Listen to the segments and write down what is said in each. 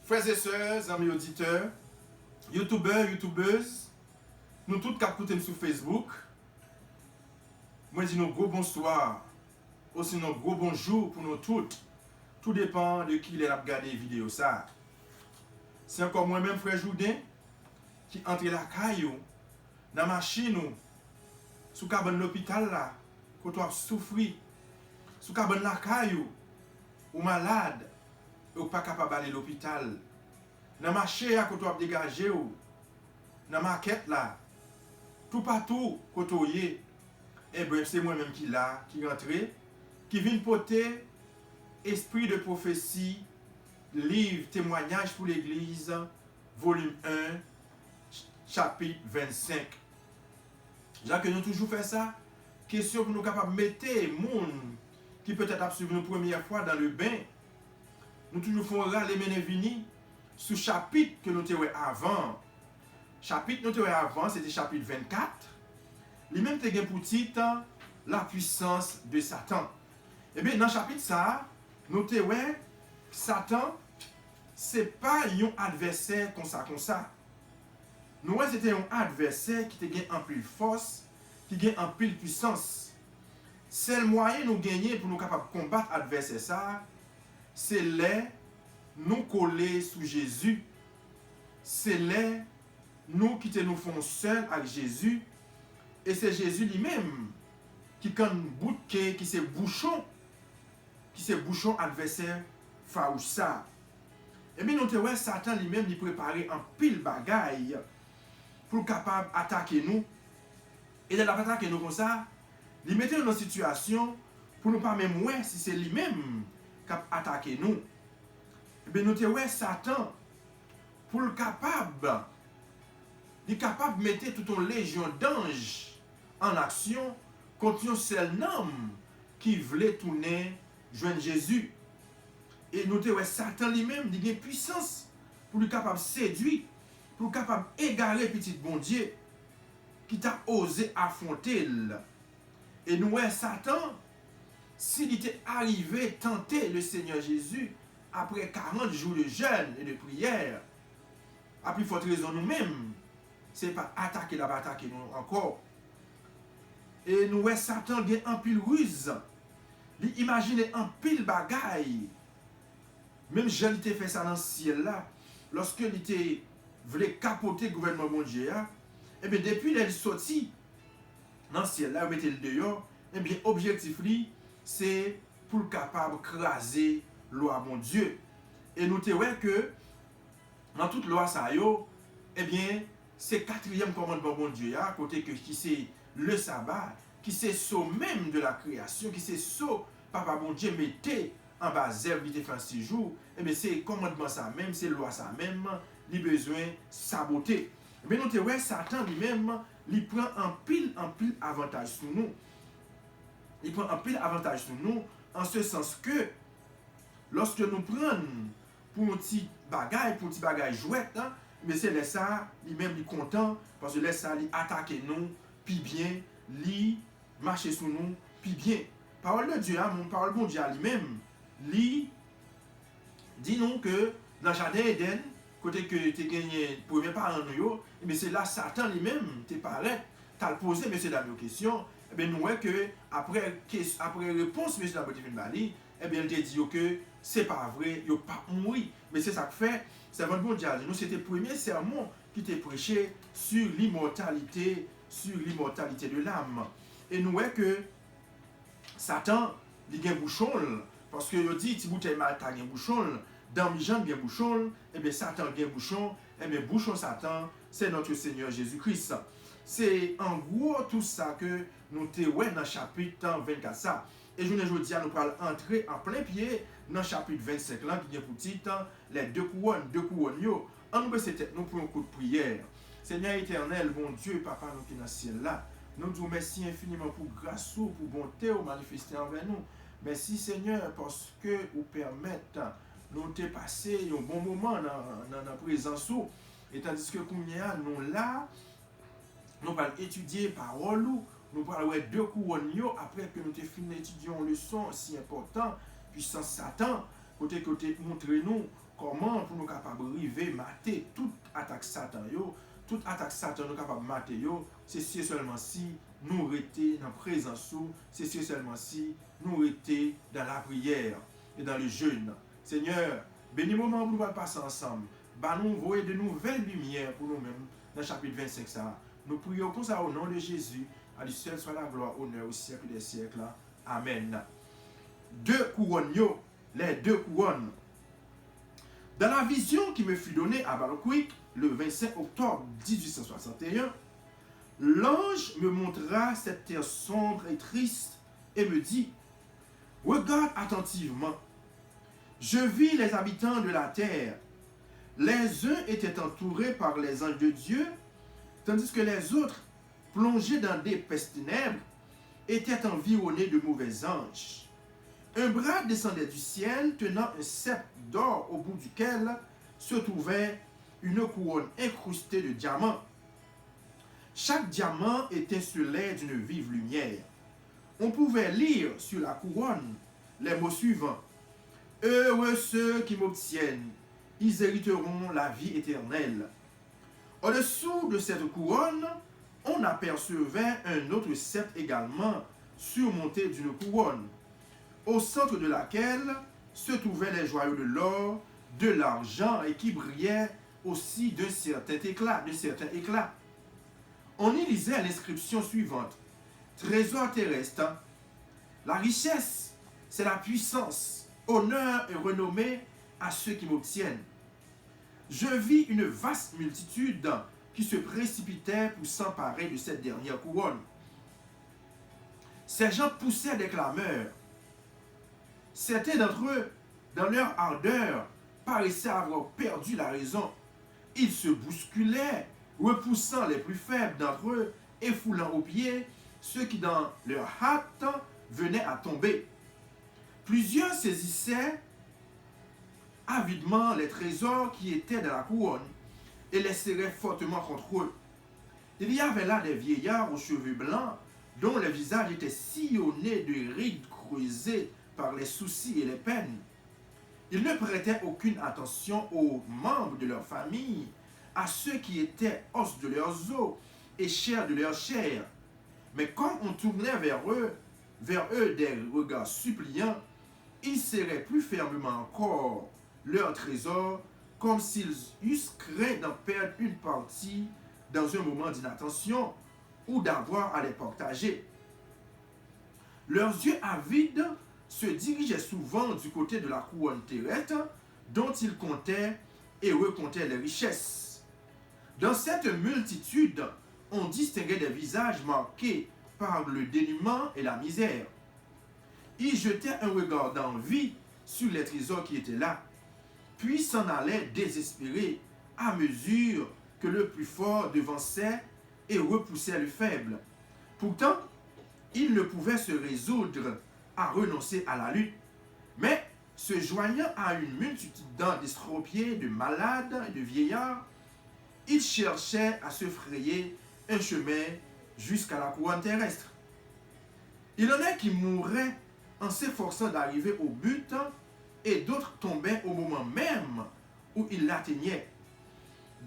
Frères et sœurs, amis auditeurs, youtubeurs, youtubeuses, nous tous qui écoutons sur Facebook, moi je dis nous gros bonsoir, aussi nous gros bonjour pour nous toutes. Tout dépend de qui a regardé la vidéo ça. C'est encore moi-même, frère Jourdain, qui entre la caillou, dans la machine, sous cabane l'hôpital là, quand tu as souffert, sous cabane la caillou, ou malade, ou pas capable d'aller à l'hôpital. Dans la machine quand tu as dégagé, dans la maquette là, tout partout, quand tu es, et bien c'est moi-même qui là, qui rentre, qui vient porter esprit de prophétie, livre témoignage pour l'église, volume 1, chapitre 25. Jacques, nous toujours fait ça. Question pour nous capables de mettre les gens qui peut-être suivi nous première fois dans le bain. Nous toujours faisons les menevini sous chapitre que nous avons avant. Chapitre nous avons avant, c'était chapitre 24. Lui-même te pour titre la puissance de Satan. Et bien dans le chapitre ça, nous avons Satan, c'est pas un adversaire comme ça. Nous c'était un adversaire qui te gagne en pile force, qui gagne en pile puissance. Seul moyen nous gagner pour nous capables de combattre l'adversaire ça, c'est les nous coller sous Jésus. C'est les nous qui nous font seuls avec Jésus. Et c'est Jésus lui-même qui quand bout qui c'est bouchon adversaire farouche ça. Et bien nous te ouais Satan lui-même il préparer en pile bagaille pour capable attaquer nous. Et de la attaquer nous comme ça, il mettait dans une situation pour nous pas même ouais si c'est lui-même qui a attaqué nous. Et bien nous te ouais Satan pour le capable il est capable de mettre toute une légion d'anges en action contre un seul homme qui voulait tourner joindre Jésus. Et nous te ouais Satan lui-même il a une puissance pour lui capable de séduire, pour capable d'égarer petit bon Dieu qui t'a osé affronter. Et nous, Satan, s'il était arrivé tenter le Seigneur Jésus après 40 jours de jeûne et de prière, à plus forte raison nous-mêmes, c'est pas attaquer la attaquer nous encore. Et nous, Satan a un pile ruse, il imagine un pile bagaille. Même Jean était fait ça dans le ciel là, lorsque il était voulait capoter le gouvernement mondial, et bien depuis qu'il est sorti dans le ciel là, il mettait le dehors, et bien objectif lui, c'est pour le capable craser loi mon Dieu. Et nous te voyons que dans toute loi ça yo, et bien c'est quatrième commandement mon Dieu à côté que qui c'est le sabbat, qui c'est saut même de la création, qui c'est saut papa mon Dieu mettait en bas zèbre il fait 6 jours, et bien c'est commandement ça même, c'est loi ça même, il besoin saboter. Mais nous te voyons Satan lui-même, il prend un pile avantage sur nous. Il prend un pile avantage sur nous, en ce sens que, lorsque nous prenons pour un petit bagage jouette, hein, mais c'est là ça, lui-même, il est content, parce que là ça, il attaque nous, puis bien, il marche sur nous, puis bien. Parole de Dieu, hein, mon parole de Dieu lui-même, il dit nous que dans le jardin d'Éden, côté que tu as gagné premier parent nous, mais c'est là Satan lui-même te paraît, tu as posé monsieur dames une question, et bien nous voyons que après réponse monsieur dames Bali, et bien il te dit que c'est pas vrai, il pas mourir, mais c'est ça que fait, c'est votre bon Dieu, nous c'était le premier sermon qui t'a prêché sur l'immortalité de l'âme. Et nous voyons que Satan il a un bouchon parce que il dit si bouteille mal t'as un bouchon. Dans mes jambes, bien bouchon, et bien Satan, bien bouchon, et bien bouchon Satan, c'est notre Seigneur Jésus-Christ. C'est en gros tout ça que nous te ouais dans le chapitre 24 ça. Et je vous dis, nous allons entrer en plein pied dans le chapitre 25 là, qui est pour titre les deux couronnes yo. En nous c'était nous pour un coup de prière. Seigneur éternel, bon Dieu, Papa, nous qui dans le ciel là, nous vous remercions infiniment pour grâce ou pour bonté ou manifester envers nous. Merci Seigneur parce que vous permettez nous te passé un bon moment dans la présence et tandis que nous là nous allons étudier parole nous allons voir deux couronnes après que nous te fini d'étudier une leçon si important puissance Satan côté montre nous comment pour nous capables de arriver mater toute attaque Satan yo, toute attaque Satan nous capable mater yo, c'est seulement si nous rester dans la présence, c'est seulement si nous rester dans la prière et dans le jeûne. Seigneur, bénis moment où nous allons passer ensemble. Bah nous voyons de nouvelles lumières pour nous-mêmes dans le chapitre 25 ça. Nous prions comme ça au nom de Jésus. À lui seul soit la gloire, honneur au siècle des siècles. Amen. Deux couronnes, les deux couronnes. Dans la vision qui me fut donnée à Baroque, le 25 octobre 1861, l'ange me montra cette terre sombre et triste et me dit, regarde attentivement. Je vis les habitants de la terre. Les uns étaient entourés par les anges de Dieu, tandis que les autres, plongés dans d'épaisses ténèbres, étaient environnés de mauvais anges. Un bras descendait du ciel, tenant un sceptre d'or au bout duquel se trouvait une couronne incrustée de diamants. Chaque diamant étincelait d'une vive lumière. On pouvait lire sur la couronne les mots suivants. Heureux ceux qui m'obtiennent, ils hériteront la vie éternelle. Au-dessous de cette couronne, on apercevait un autre sceptre également surmonté d'une couronne, au centre de laquelle se trouvaient les joyaux de l'or, de l'argent et qui brillaient aussi d'un certain éclat. On y lisait l'inscription suivante. Trésor terrestre, la richesse, c'est la puissance, honneur et renommée à ceux qui m'obtiennent. Je vis une vaste multitude qui se précipitait pour s'emparer de cette dernière couronne. Ces gens poussaient des clameurs. Certains d'entre eux, dans leur ardeur, paraissaient avoir perdu la raison. Ils se bousculaient, repoussant les plus faibles d'entre eux et foulant aux pieds ceux qui, dans leur hâte, venaient à tomber. Plusieurs saisissaient avidement les trésors qui étaient dans la couronne et les serraient fortement contre eux. Il y avait là des vieillards aux cheveux blancs dont les visages étaient sillonnés de rides creusées par les soucis et les peines. Ils ne prêtaient aucune attention aux membres de leur famille, à ceux qui étaient os de leurs os et chair de leur chair. Mais quand on tournait vers eux des regards suppliants, ils serraient plus fermement encore leur trésor, comme s'ils eussent craint d'en perdre une partie dans un moment d'inattention ou d'avoir à les partager. Leurs yeux avides se dirigeaient souvent du côté de la couronne terrestre dont ils comptaient et recomptaient les richesses. Dans cette multitude, on distinguait des visages marqués par le dénuement et la misère. Ils jetaient un regard d'envie sur les trésors qui étaient là, puis s'en allaient désespérés à mesure que le plus fort devançait et repoussait le faible. Pourtant, ils ne pouvaient se résoudre à renoncer à la lutte, mais se joignant à une multitude d'estropiés, de malades et de vieillards, ils cherchaient à se frayer un chemin jusqu'à la couronne terrestre. Il y en a qui mouraient en s'efforçant d'arriver au but et d'autres tombaient au moment même où ils l'atteignaient.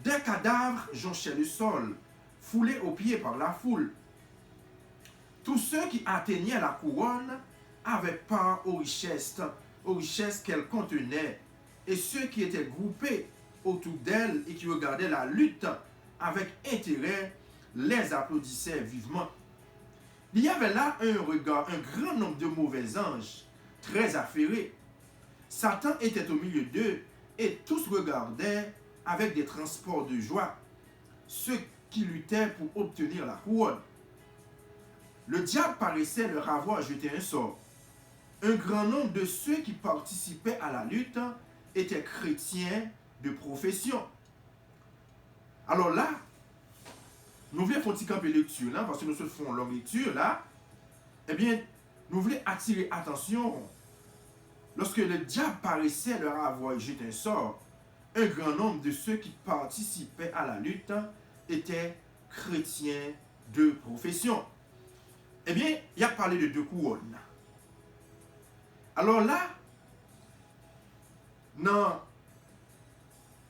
Des cadavres jonchaient le sol, foulés aux pieds par la foule. Tous ceux qui atteignaient la couronne avaient part aux richesses qu'elle contenait, et ceux qui étaient groupés autour d'elle et qui regardaient la lutte avec intérêt les applaudissaient vivement. Il y avait là un grand nombre de mauvais anges, très affairés. Satan était au milieu d'eux et tous regardaient avec des transports de joie ceux qui luttaient pour obtenir la couronne. Le diable paraissait leur avoir jeté un sort. Un grand nombre de ceux qui participaient à la lutte étaient chrétiens de profession. Alors là, nous voulons faire un petit camp de lecture là, parce que nous faisons une longue lecture là. Eh bien, nous voulons attirer attention. Lorsque le diable paraissait leur avoir jeté un sort, un grand nombre de ceux qui participaient à la lutte étaient chrétiens de profession. Eh bien, il a parlé de deux couronnes. Alors là, dans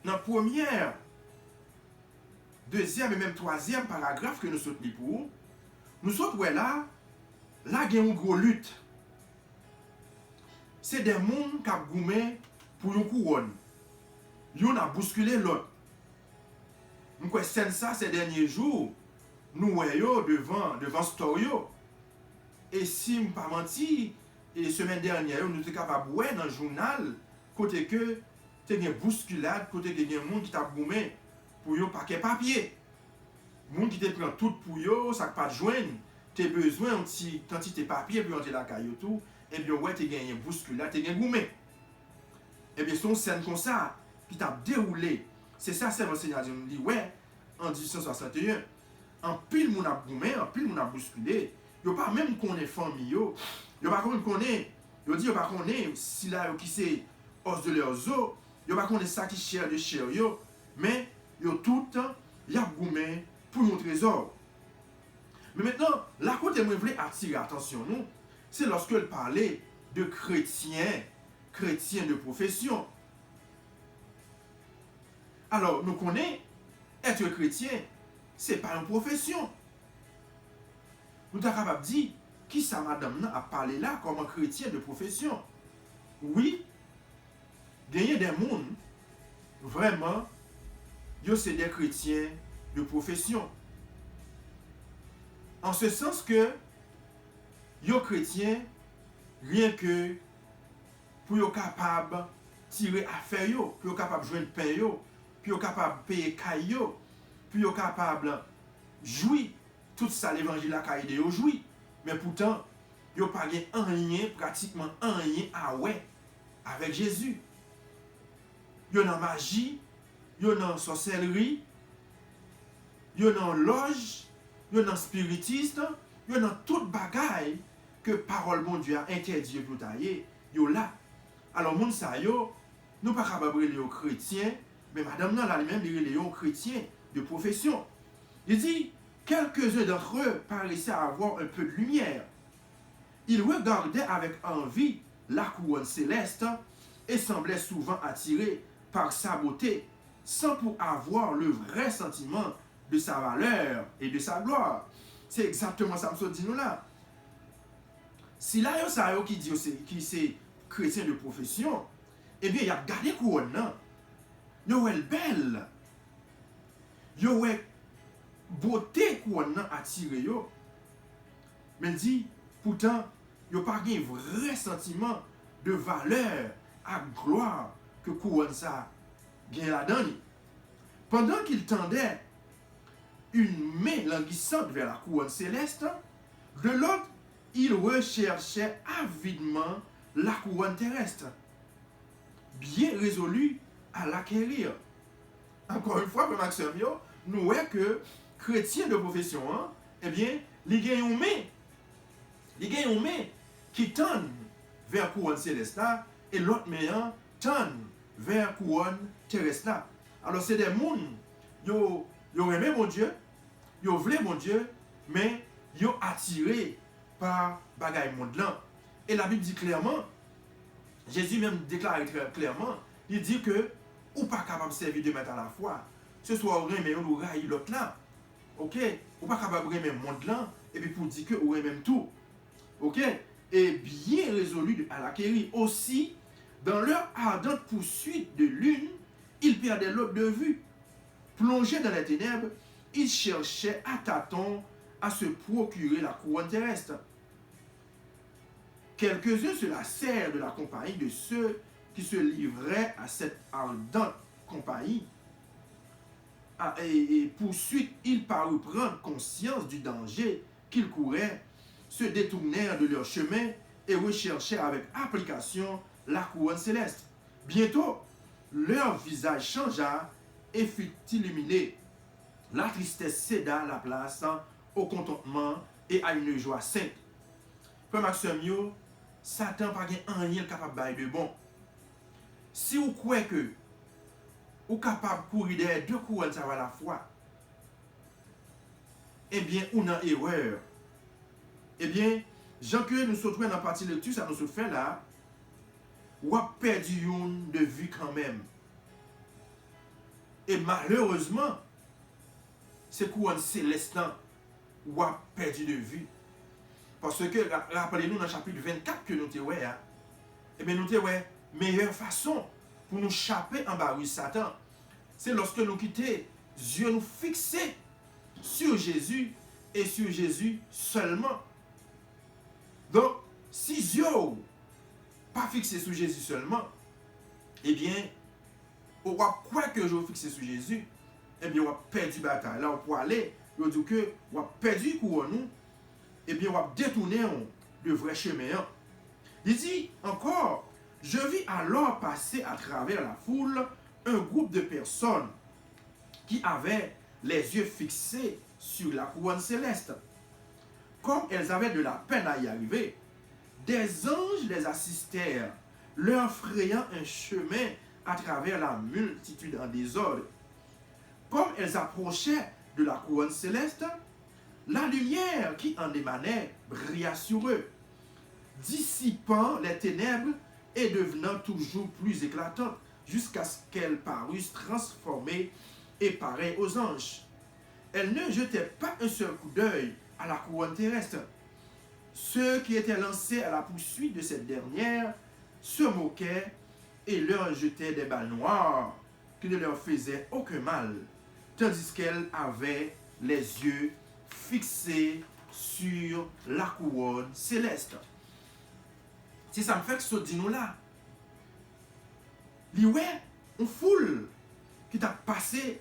dans la première, deuxième et même troisième paragraphe que nous sommes pour, nous sommes là, il y a une grosse lutte. C'est des gens qui ont goumé pour une couronne. Ils ont bousculé l'autre. Nous connaissons ça ces derniers jours. Nous voyons devant Storio. Et si je ne pas menti, et semaine dernière, nous sommes capables de voir dans le journal, côté que tu as une bousculade, côté que il y a des gens qui t'a goumé pour un paquet papier. Les gens qui te prennent tout pour eux, ça ne pas de joindre. Tu as besoin d'une petite quantité de papier pour entrer la caillou tout. Et bien, ouais, tu as gagné une bousculade, tu as gagné goumé. Et bien, c'est une scène comme ça qui t'a déroulé. C'est ça, c'est le Seigneur dit, ouais, en 1861, en pile, mon a goumé, en pile, mon a bousculé. Yo pas même connaît famille yo pas connaît yo dit yo pas connaît si là qui c'est os de leurs os yo pas connaît ça qui cher de cher yo mais yo tout y a goumé pour un trésor. Mais maintenant la côté moi voulais attirer attention nous c'est lorsque elle parlait de chrétiens de profession. Alors nous connaissons être chrétien c'est pas une profession. Nous sommes capables de dire qui ça madame a parlé là comme un chrétien de profession. Oui, gagner des gens, vraiment, c'est des chrétiens de profession. En ce sens que, yo chrétiens, rien que pour être capable de tirer affaire, pour être capable de jouer le pain, pour être capable de payer caille, pour être capable de jouir. Tout ça, l'évangile a aidé au jouir. Mais pourtant, il n'y a pas rien, pratiquement rien à ouais avec Jésus. Il y a une magie, il y a une sorcellerie, il y a une loge, il y a un spiritiste, il y a toute bagaille que parole mon Dieu a interdit pour tailler. Il y a là. Alors, moun sa yo, nous pas capables de les chrétiens, mais madame nan là même les chrétiens de profession. Il dit quelques-uns d'entre eux paraissaient avoir un peu de lumière. Ils regardaient avec envie la couronne céleste et semblaient souvent attirés par sa beauté, sans pour avoir le vrai sentiment de sa valeur et de sa gloire. C'est exactement ça que nous disons là. Si là, il y a qui dit que c'est chrétien de profession, eh bien, il y a gardé couronne, non? Il y a belle. Il y a beauté qu'on a attiré yo. Mais il dit, pourtant, il n'y a pas un vrai sentiment de valeur à gloire que couronne ça gagne là-dedans. Pendant qu'il tendait une main languissante vers la couronne céleste, de l'autre, il recherchait avidement la couronne terrestre, bien résolu à l'acquérir. Encore une fois, pour Maxime, nous voyons que chrétien de profession, eh bien, il y a une main qui tend vers la couronne céleste et l'autre main tend vers la couronne terrestre. Alors, c'est des gens, ils aiment mon Dieu, ils veulent mon Dieu, mais ils sont attirés par bagaille monde là. Et la Bible dit clairement, Jésus même déclare très clairement, il dit que ou pas capable de servir de mettre à la fois. Ce soit au mais on raille l'autre là. OK? Ou pas capable de remettre monde là et puis pour dire que ou même tout. OK? Et bien résolu à l'acquérir aussi dans leur ardente poursuite de l'une, ils perdaient l'autre de vue. Plongés dans les ténèbres, ils cherchaient à tâtons à se procurer la couronne terrestre. Quelques-uns se lassèrent de la compagnie de ceux qui se livraient à cette ardente compagnie. Et poursuite, ils parurent prendre conscience du danger qu'ils couraient, se détournèrent de leur chemin et recherchèrent avec application la couronne céleste. Bientôt, leur visage changea et fut illuminé. La tristesse céda la place au contentement et à une joie sainte. Frère Maxime, Satan n'a pas rien capable de bon. Si vous croyez que vous êtes capable de courir derrière deux couronnes à la fois, eh bien, on a une erreur. Eh bien, Jean que nous sommes dans la partie lecture, ça nous fait là, ou a perdu une de vue quand même. Et malheureusement, c'est couronne céleste ou a perdu de vue. Parce que, rappelez-nous dans le chapitre 24 que nous avons, eh bien nous avons meilleure façon pour nous chapper en bas de Satan. C'est lorsque nous quittons, yeux nous fixer sur Jésus et sur Jésus seulement. Donc, si yeux pas fixés sur Jésus seulement, eh bien, on va quoi que je fixé sur Jésus, eh bien, on va perdu la bataille. Là, on peut aller, on dit que on va perdu couronne, eh bien, on va détourner le vrai chemin. Il dit encore, je vis alors passer à travers la foule un groupe de personnes qui avaient les yeux fixés sur la couronne céleste. Comme elles avaient de la peine à y arriver, des anges les assistèrent, leur frayant un chemin à travers la multitude en désordre. Comme elles approchaient de la couronne céleste, la lumière qui en émanait brilla sur eux, dissipant les ténèbres et devenant toujours plus éclatante, jusqu'à ce qu'elles parussent transformées et pareilles aux anges. Elles ne jetaient pas un seul coup d'œil à la couronne terrestre. Ceux qui étaient lancés à la poursuite de cette dernière se moquaient et leur jetaient des balles noires qui ne leur faisaient aucun mal, tandis qu'elles avaient les yeux fixés sur la couronne céleste. Si ça me fait que ce dit-nous là, li ouais, on foule qui t'a passé,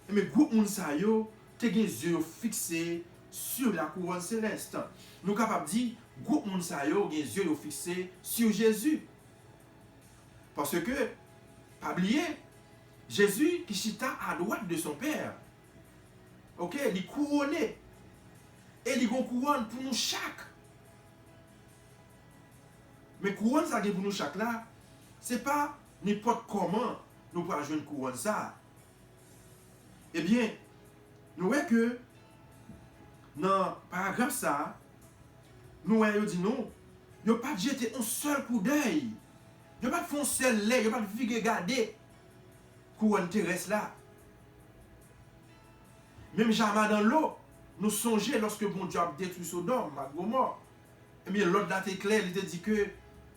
mais groupe moun sa yo, te gen yeux fixés sur la couronne céleste. Nous capables de dire, groupe moun sa yo gen yeux fixés sur Jésus. Parce que, pas oublier, Jésus qui chita à droite de son Père, ok, il est couronné, et il a une couronne pour nous chaque. Mais couronne ça pour nous chaque là, c'est pas n'importe comment nous pouvons jouer une couronne ça. Eh bien, nous voyons que dans le paragraphe ça, nous voyons dit non, il n'y a pas de jeter un seul coup d'œil. Il n'y a pas de faire un seul lait, il n'y a pas de regarder couronne terrestre là. Même jamais dans l'eau, nous songeons lorsque bon Dieu a détruit Sodome, Gomorrhe. Eh bien, l'autre là était clair, il te dit que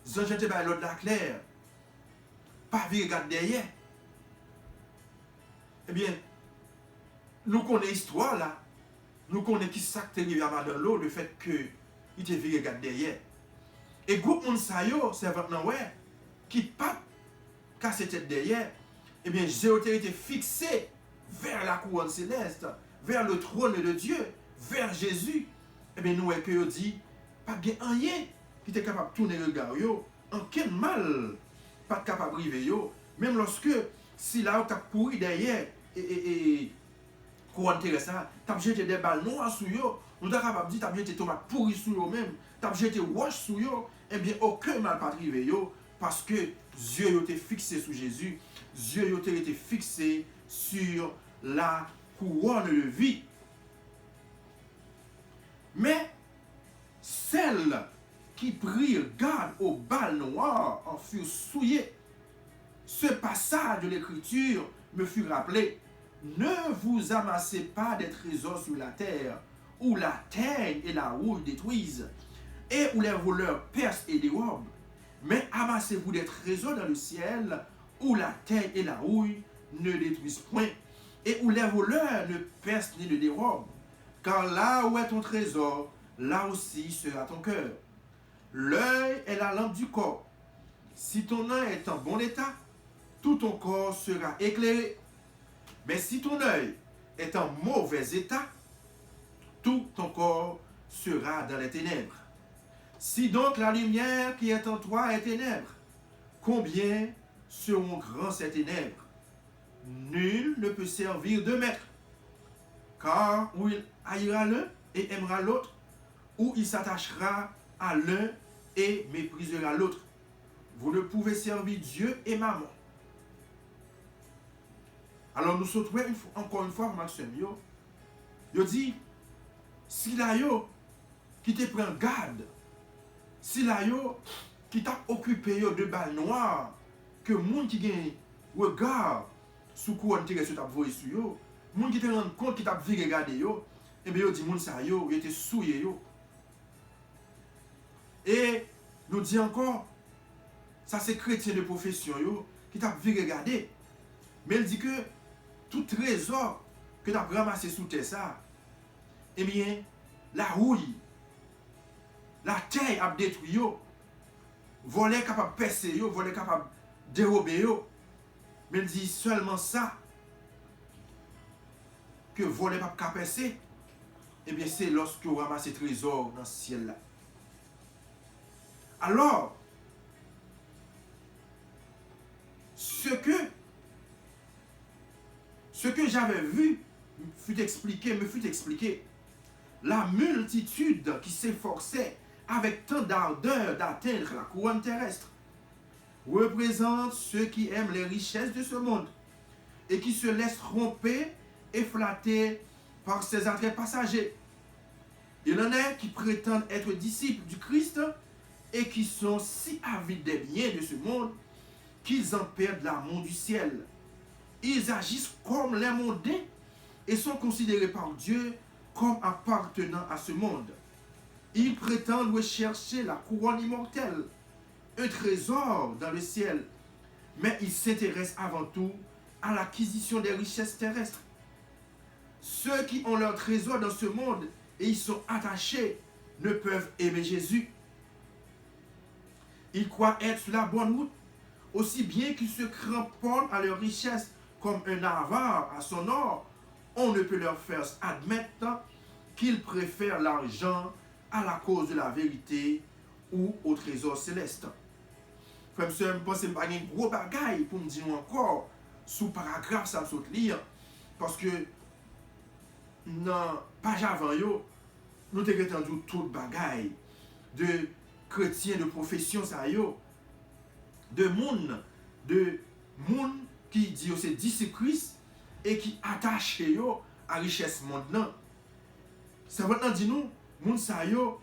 Jean était par l'autre là clair. Pas vu regarder derrière. Eh bien, nous connaissons l'histoire là. Nous connaissons qui ça qui est arrivé dans l'eau, le fait que il te vu regarder derrière. Et groupe moun sa yo, c'est maintenant ouais, qui pas cassé tête derrière. Eh bien, Jéhoté était fixé vers la couronne céleste, vers le trône de Dieu, vers Jésus. Eh bien, nous, que dit, pas bien rien qui était capable de tourner le regard, en quel mal, pas capable de arriver, même lorsque, si là, tu as pourri derrière, et couronne terrestre, tu as jeté des balles noires sur eux, nous sommes capables de dire, tu as jeté tomates pourries sur eux même, tu as jeté roche sur eux, eh bien, aucun mal pas arrivé, parce que Dieu était fixé sur Jésus, Dieu était fixé sur la couronne de vie. Mais celles qui prirent garde aux balles noires en furent souillées. Ce passage de l'Écriture me fut rappelé. Ne vous amassez pas des trésors sur la terre, où la teigne et la rouille détruisent, et où les voleurs percent et dérobent. Mais amassez-vous des trésors dans le ciel, où la teigne et la rouille ne détruisent point, et où les voleurs ne percent ni ne dérobent. Car là où est ton trésor, là aussi sera ton cœur. L'œil est la lampe du corps. Si ton œil est en bon état, tout ton corps sera éclairé. Mais si ton œil est en mauvais état, tout ton corps sera dans les ténèbres. Si donc la lumière qui est en toi est ténèbres, combien seront grands ces ténèbres? Nul ne peut servir de maître, car où il haïra l'un et aimera l'autre, ou il s'attachera à l'un et méprisera l'autre. Vous ne pouvez servir Dieu et maman. Alors nous sautons encore une fois, Maxime, yo dit, si la yo qui te prend garde, si la yo qui t'a occupé yo de balles noires, que monde qui gagne regard sous couronne terrestre t'a voyé sur yo, moun qui te rend compte qui t'a vu regarder yo, et bien yo dit moun ça yo était souillé yo. Et nous dit encore ça c'est chrétien de profession yo qui t'a vu regarder. Mais il dit que tout trésor que tu as ramassé sous terre ça, eh bien la rouille, la terre a détruit yo. Voler capable de percer yo, voler capable de dérober yo. Mais il dit seulement ça que voler pas capable percer, eh bien c'est lorsque vous ramassez trésor dans le ciel là. Alors, ce que j'avais vu me fut expliqué. La multitude qui s'efforçait avec tant d'ardeur d'atteindre la couronne terrestre représente ceux qui aiment les richesses de ce monde et qui se laissent tromper et flatter par ses attraits passagers. Il y en a qui prétendent être disciples du Christ et qui sont si avides des biens de ce monde qu'ils en perdent l'amour du ciel. Ils agissent comme les mondains et sont considérés par Dieu comme appartenant à ce monde. Ils prétendent rechercher la couronne immortelle, un trésor dans le ciel, mais ils s'intéressent avant tout à l'acquisition des richesses terrestres. Ceux qui ont leur trésor dans ce monde et y sont attachés ne peuvent aimer Jésus. Ils croient être sur la bonne route, aussi bien qu'ils se cramponnent à leur richesse comme un avare à son or. On ne peut leur faire admettre qu'ils préfèrent l'argent à la cause de la vérité ou au trésor céleste. Frère, je pense que je n'ai pas un gros bagaille pour me dire encore sous paragraphe ça me lire. Parce que dans page avant, nous avons entendu tout bagaille de chrétiens de profession, ça de monde qui dit que c'est disciple Christ et qui attache à richesse monde. Ça va dit nous, moun sa yo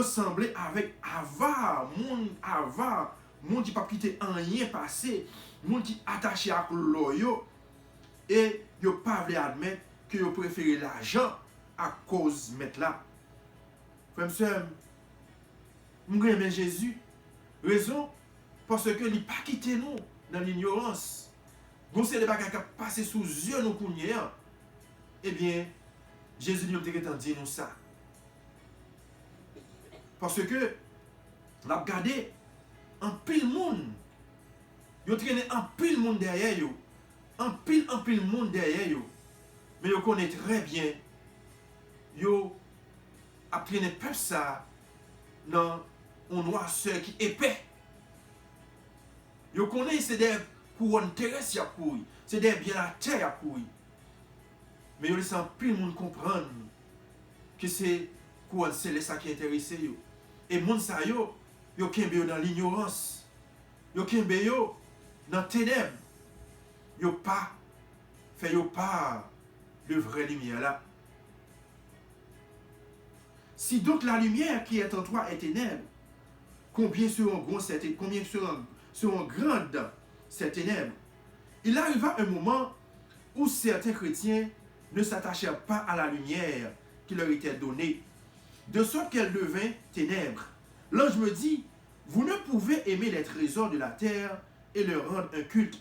semblé avec avare, moun qui pas quitter rien passé, moun qui attaché à l'eau et yo pas voulu admettre que yo préféré l'argent à cause mettre là. Frère sœur, m'aime Jésus. Raison parce que il pas quitté nous dans l'ignorance. Bon c'est des bagages qui passé sous yeux nous connaît. Eh bien Jésus nous a dit nous ça. Parce que, l'a regardé, un pile monde, yo traîné un pile monde derrière yo, un pile monde derrière yo. Mais yo connaît très bien, yo a traîné peuple ça dans un noirceur qui épais. Yo connaît c'est des couronnes terrestres à courir, c'est des biens la terre à courir. Mais yo laisse un pile monde comprendre que c'est couronne céleste qui intéresse yo. Et moun sa yo kembe yo dans l'ignorance. Yo kembe yo dans ténèbres. Yo pas de vraie lumière là. Si donc la lumière qui est en toi est ténèbres, combien seront grandes ces ténèbres? Il arriva un moment où certains chrétiens ne s'attachèrent pas à la lumière qui leur était donnée, de sorte qu'elle devint ténèbres. L'ange me dit, vous ne pouvez aimer les trésors de la terre et leur rendre un culte,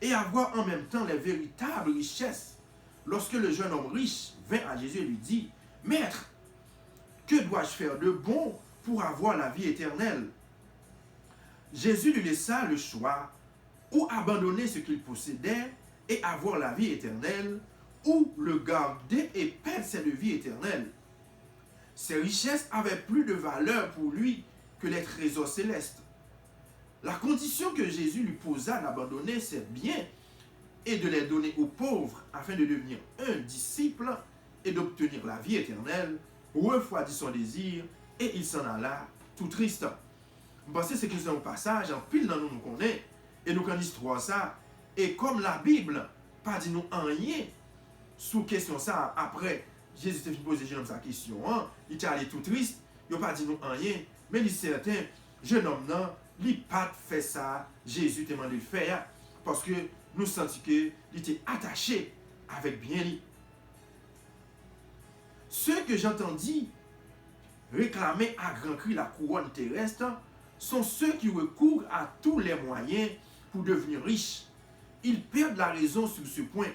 et avoir en même temps les véritables richesses. Lorsque le jeune homme riche vint à Jésus et lui dit, Maître, que dois-je faire de bon pour avoir la vie éternelle? Jésus lui laissa le choix, ou abandonner ce qu'il possédait et avoir la vie éternelle, ou le garder et perdre cette vie éternelle. Ces richesses avaient plus de valeur pour lui que les trésors célestes. La condition que Jésus lui posa d'abandonner ses biens et de les donner aux pauvres afin de devenir un disciple et d'obtenir la vie éternelle, refroidit son désir et il s'en alla tout triste. Je pense que c'est que c'est un passage en pile dans nous connaît et nous connaissons trois ça. Et comme la Bible pas dit nous rien sous question ça après Jésus t'a posé sa question, il est allé tout triste, il n'a pas dit nous rien, mais il est certain, jeune homme non, il n'a pas fait ça, Jésus t'a demandé de faire. parce que nous sentons qu'il était attaché avec bien lui. Ceux que j'entendis réclamer à grand cri la couronne terrestre sont ceux qui recourent à tous les moyens pour devenir riches. Ils perdent la raison sur ce point.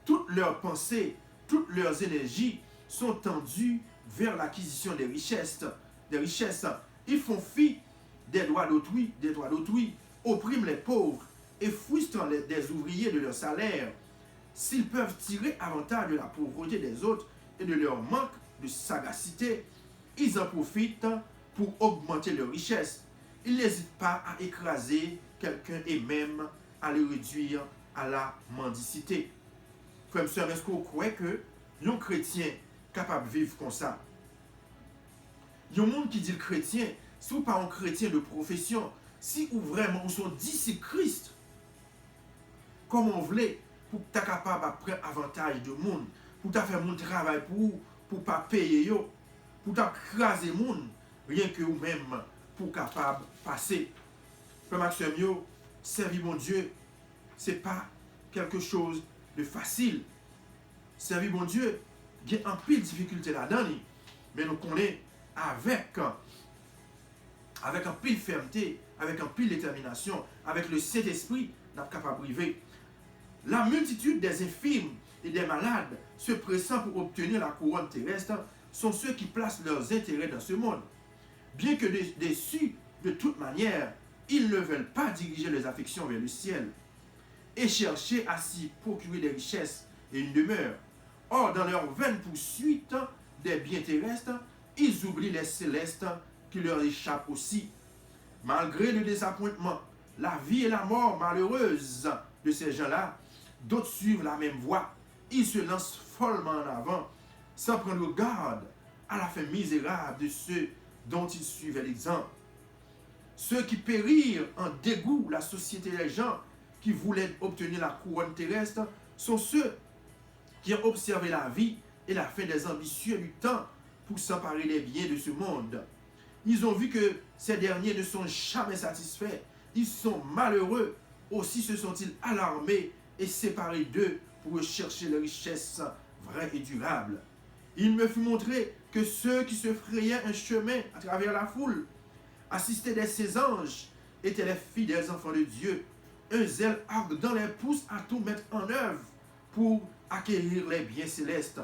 Toutes leurs pensées, toutes leurs énergies sont tendues vers l'acquisition des richesses. Ils font fi des droits d'autrui, oppriment les pauvres et frustrent des ouvriers de leur salaire. S'ils peuvent tirer avantage de la pauvreté des autres et de leur manque de sagacité, ils en profitent pour augmenter leur richesse. Ils n'hésitent pas à écraser quelqu'un et même à le réduire à la mendicité. Frère, sœur, est-ce que vous croyez que un chrétien capable de vivre comme ça? Il y a un monde qui dit le chrétien, si vous n'êtes pas un chrétien de profession, si vous vraiment vous sont disciples Christ, comment vous voulez pour que tu sois capable de prendre avantage de monde, pour que tu faire mon travail pour ne pas payer, pour t'écraser le monde, rien que vous-même pour capable de passer. Frère Maxime, servir mon Dieu, ce n'est pas quelque chose de facile. Servir mon Dieu, il y a un peu de difficulté là-dedans, mais nous connaissons avec un peu de fermeté, avec un peu de détermination, avec le Saint-Esprit, nous sommes capables de vivre. La multitude des infirmes et des malades se pressant pour obtenir la couronne terrestre sont ceux qui placent leurs intérêts dans ce monde. Bien que déçus de toute manière, ils ne veulent pas diriger leurs affections vers le ciel et chercher à s'y procurer des richesses et une demeure. Or, dans leur vaine poursuite des biens terrestres, ils oublient les célestes qui leur échappent aussi. Malgré le désappointement, la vie et la mort malheureuse de ces gens-là, d'autres suivent la même voie. Ils se lancent follement en avant, sans prendre garde à la fin misérable de ceux dont ils suivaient l'exemple. Ceux qui périrent en dégoût la société des gens qui voulaient obtenir la couronne terrestre sont ceux qui ont observé la vie et la fin des ambitieux du temps pour s'emparer des biens de ce monde. Ils ont vu que ces derniers ne sont jamais satisfaits. Ils sont malheureux. Aussi se sont-ils alarmés et séparés d'eux pour rechercher les richesses vraies et durables. Il me fut montré que ceux qui se frayaient un chemin à travers la foule, assistés de ces anges, étaient les fidèles enfants de Dieu. Un zèle ardent les pousse à tout mettre en œuvre pour acquérir les biens célestes.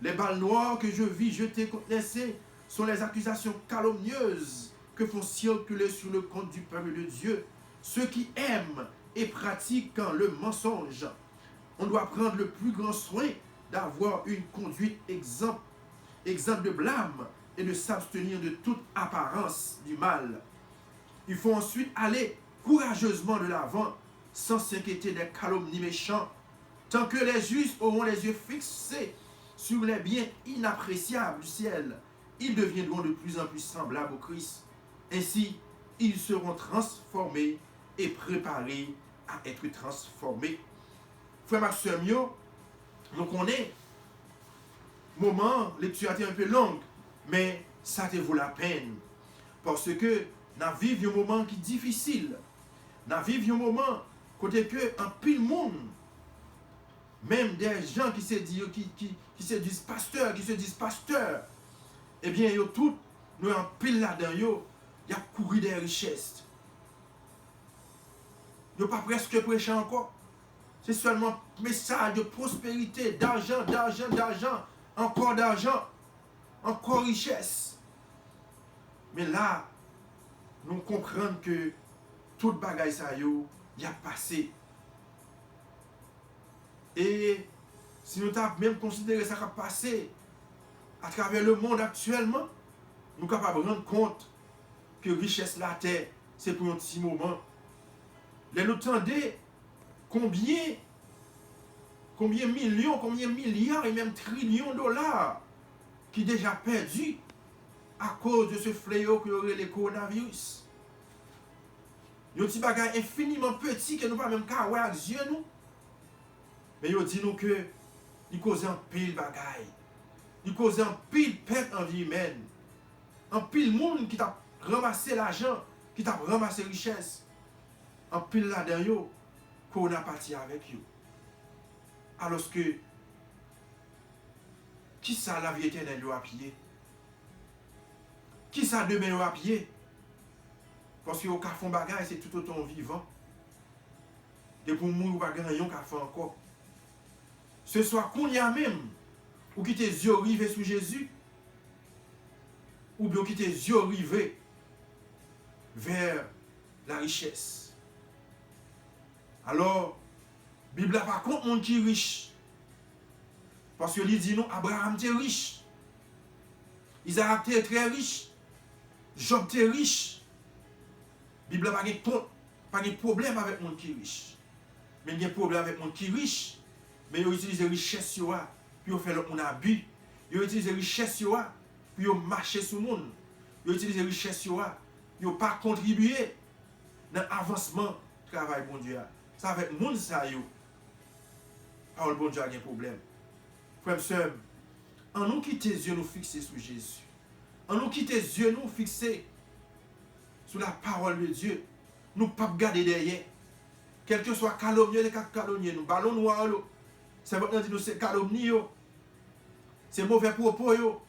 Les balles noires que je vis jeter contre les saints sont les accusations calomnieuses que font circuler sur le compte du peuple de Dieu. Ceux qui aiment et pratiquent le mensonge. On doit prendre le plus grand soin d'avoir une conduite exempte de blâme et de s'abstenir de toute apparence du mal. Il faut ensuite aller courageusement de l'avant sans s'inquiéter des calomnies méchants. Tant que les justes auront les yeux fixés sur les biens inappréciables du ciel, ils deviendront de plus en plus semblables au Christ. Ainsi, ils seront transformés et préparés à être transformés. Frère Maxime, nous connaissons, moment, lecture a été un peu longue, mais ça te vaut la peine. Parce que nous vivons un moment qui est difficile. Nous vivons un moment côté que un pile monde, même des gens qui se disent pasteurs, eh bien, ils tous, nous en pile là-dedans, il y a couru des richesses. Ils n'ont pas presque prêché encore. C'est seulement message de prospérité, d'argent, encore d'argent, encore richesse. Mais là, nous comprenons que toute bagaille ça y a passé. Et si nous avons même considéré ça qui a passé à travers le monde actuellement, nous sommes capables de rendre compte que richesse la terre, c'est pour un petit moment. Les nous tendez combien millions, combien milliards et même trillions de dollars qui déjà perdus à cause de ce fléau que aurait le coronavirus. Il y a un petit bagage infiniment petit que nous ne pouvons même pas voir avec yeux nous. Mais il dit nous que il cause un pile bagaille. Il cause un pile perte en vie humaine. Un pile monde qui t'a ramassé l'argent, qui t'a ramassé richesse. Un pile là-dedans, qu'on a parti avec eux. Alors que, qui ça la vie éternelle a pied? Qui ça demain a pied? Parce que au cas fond bagage, c'est tout autant vivant. Et pour mourir, pas gagner un fait encore. Ce soit qu'on y a même, ou qui tes yeux rivés sur Jésus, ou bien qui tes yeux rivés vers la richesse. Alors, la Bible n'a pas contre monde qui est riche. Parce que lui dit non, Abraham était riche. Isaac était très riche. Job était riche. La Bible n'a pas de problème avec le monde qui est riche. Mais il y a un problème avec le monde qui est riche. Mais ils utilisent les richesses, puis ils font le abus. Ils utilisent les richesses, puis ils marchent sur le monde. Ils utilisent les richesses, puis ils n'ont pas contribué dans l'avancement du travail bon Dieu. Ça avec le monde, ça, parole bon Dieu a un problème. Frère et sœur, en nous quitter les yeux nous fixer sur Jésus. En nous quitter les yeux nous fixer sur la parole de Dieu. Nous ne pas garder derrière. Quel que soit calomnier, les calomnier, nous ballons noirs. C'est maintenant dit nous c'est calomnie, c'est mauvais propos,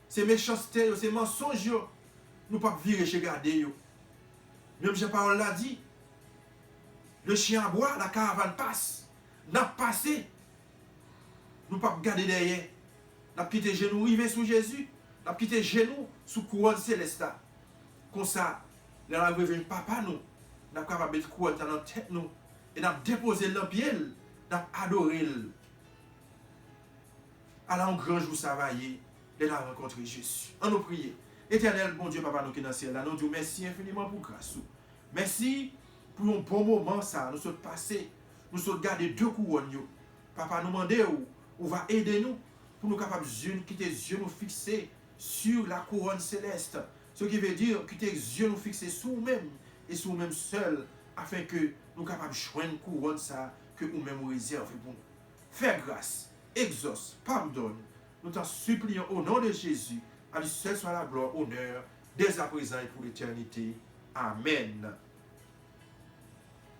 c'est méchanceté, c'est mensonge. Nous ne pas virer chez garder. Même si la parole l'a dit, le chien aboie, la caravane passe. N'a passé. Nous ne pas garder derrière. Nous avons quitté genoux rivés sous Jésus. Nous avons quitté genoux sous couronne céleste. Comme ça, nous avons réveillé papa nous. Nous avons capable de mettre couronne dans notre tête nous. Et nous avons déposé le pied. Nous avons adoré. Alors, un grand jour, ça va y est. Nous avons rencontré Jésus. On nous prie. Éternel, bon Dieu, papa, nous qui dans le ciel, nous disons merci infiniment pour grâce. Merci pour un bon moment, ça. Nous sommes passés. Nous sommes gardés 2 couronnes. Papa, nous demandons où va aider nous pour nous capables de quitter les yeux nous fixer sur la couronne céleste. Ce qui veut dire quitter les yeux nous fixer sur nous-mêmes et sur nous-mêmes seuls afin que nous capables de joindre une couronne ça que nous-mêmes réservons pour nous. Fais grâce, exauce, pardonne. Nous t'en supplions au nom de Jésus. À lui seul soit la gloire, honneur, dès à présent et pour l'éternité. Amen.